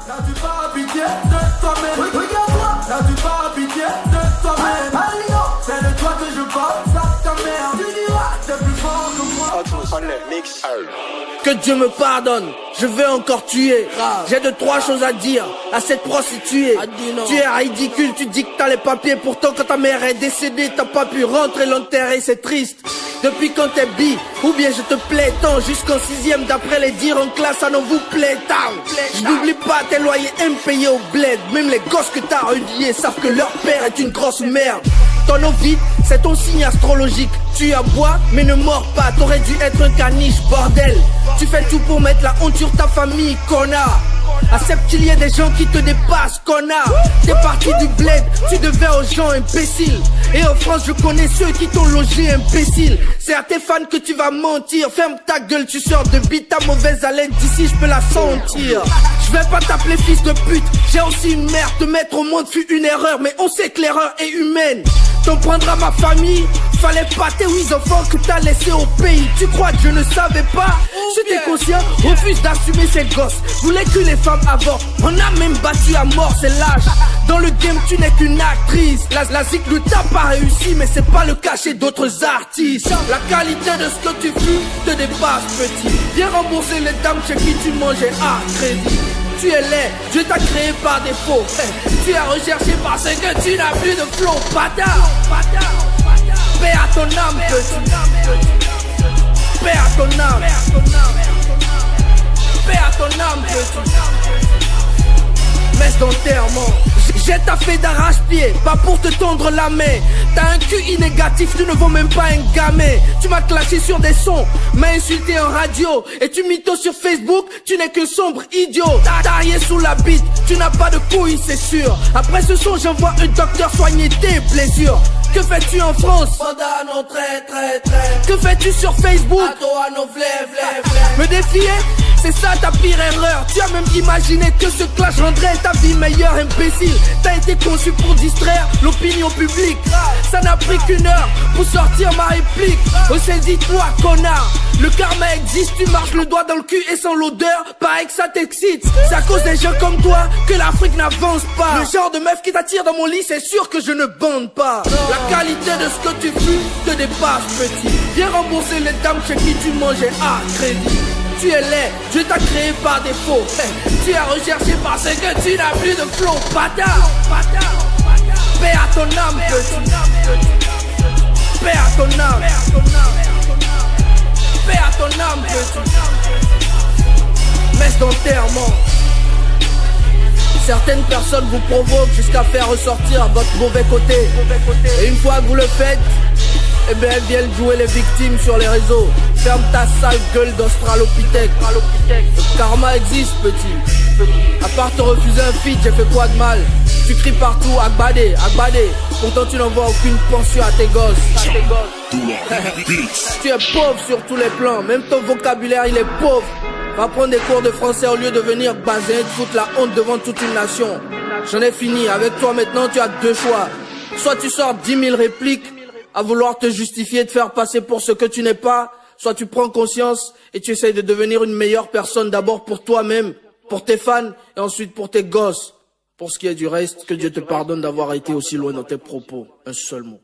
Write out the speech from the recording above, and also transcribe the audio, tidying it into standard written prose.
N'as-tu pas pitié de toi-même? Regarde-toi, n'as-tu pas pitié de toi-même? C'est de toi que je parle, ça ta mère. Tu diras, t'es plus fort que moi. Que Dieu me pardonne, je vais encore tuer. J'ai 2-3 choses à dire à cette prostituée. Tu es ridicule, tu dis que t'as les papiers. Pourtant quand ta mère est décédée, t'as pas pu rentrer l'enterrer, c'est triste. Depuis quand t'es bi, ou bien je te plais tant. Jusqu'en 6ème d'après les dires en classe, ça n'en vous plaît tant. Je n'oublie pas tes loyers impayés au bled. Même les gosses que t'as reliés savent que leur père est une grosse merde. Ton ovide, c'est ton signe astrologique. Tu aboies, mais ne mords pas. T'aurais dû être un caniche, bordel. Tu fais tout pour mettre la honte sur ta famille, connard. Accepte qu'il y ait des gens qui te dépassent, connard. T'es parti du bled, tu devais aux gens imbéciles. Et en France, je connais ceux qui t'ont logé, imbécile. C'est à tes fans que tu vas mentir. Ferme ta gueule, tu sors de bite. Ta mauvaise haleine d'ici, je peux la sentir. Je vais pas t'appeler fils de pute. J'ai aussi une mère, te mettre au monde fut une erreur. Mais on sait que l'erreur est humaine. T'en prendras ma famille. Fallait pas tes 8 enfants que t'as laissés au pays. Tu crois que je ne savais pas? J'étais conscient, refuse d'assumer ses gosses. Voulais que les femmes avortent. On a même battu à mort, c'est lâche. Dans le game, tu n'es qu'une actrice. La zik ne t'a pas réussi, mais c'est pas le cas chez d'autres artistes. La qualité de ce que tu fumes te dépasse, petit. Viens rembourser les dames chez qui tu mangeais à crédit. Tu es laid, Dieu t'a créé par défaut. Tu as recherché parce que tu n'as plus de flow, bâtard. Paix à ton âme, petit. Paix à ton âme. Paix à ton âme, petit. Messe d'enterrement. J'ai taffé d'arrache-pied, pas pour te tendre la main. T'as un QI négatif, tu ne vaux même pas un gamin. Tu m'as clashé sur des sons, m'as insulté en radio. Et tu mythos sur Facebook, tu n'es que sombre idiot. T'as rien sous la bite, tu n'as pas de couilles, c'est sûr. Après ce son, j'envoie un docteur soigner tes blessures. Que fais-tu en France? Condamnons très. Que fais-tu sur Facebook? À toi, nos vlé. Me défier? C'est ça ta pire erreur. Tu as même imaginé que ce clash rendrait ta vie meilleure, imbécile. T'as été conçu pour distraire l'opinion publique. Ça n'a pris qu'une heure pour sortir ma réplique. Ressaisis-toi, connard. Le karma existe, tu marches le doigt dans le cul et sans l'odeur, pareil que ça t'excite. C'est à cause des gens comme toi que l'Afrique n'avance pas. Le genre de meuf qui t'attire dans mon lit, c'est sûr que je ne bande pas. La qualité de ce que tu fumes te dépasse, petit. Viens rembourser les dames chez qui tu mangeais à crédit. Tu es laid, Dieu t'a créé par défaut. Tu as recherché parce que tu n'as plus de flow, bâtard. Paix à ton âme, petit. Paix à ton âme. Paix à ton âme, petit. Messe d'enterrement. Certaines personnes vous provoquent jusqu'à faire ressortir votre mauvais côté. Et une fois que vous le faites, eh bien elles viennent jouer les victimes sur les réseaux. Ferme ta sale gueule d'Australopithèque. Le karma existe, petit. À part te refuser un feat, j'ai fait quoi de mal? Tu cries partout, Agbadé. Pourtant tu n'envoies aucune pension à tes gosses. Tu es pauvre sur tous les plans. Même ton vocabulaire, il est pauvre. Va prendre des cours de français au lieu de venir baser et de foutre la honte devant toute une nation. J'en ai fini. Avec toi maintenant, tu as 2 choix. Soit tu sors 10 000 répliques à vouloir te justifier, te faire passer pour ce que tu n'es pas. Soit tu prends conscience et tu essayes de devenir une meilleure personne d'abord pour toi-même, pour tes fans et ensuite pour tes gosses. Pour ce qui est du reste, que Dieu te pardonne d'avoir été aussi loin dans tes propos. Un seul mot.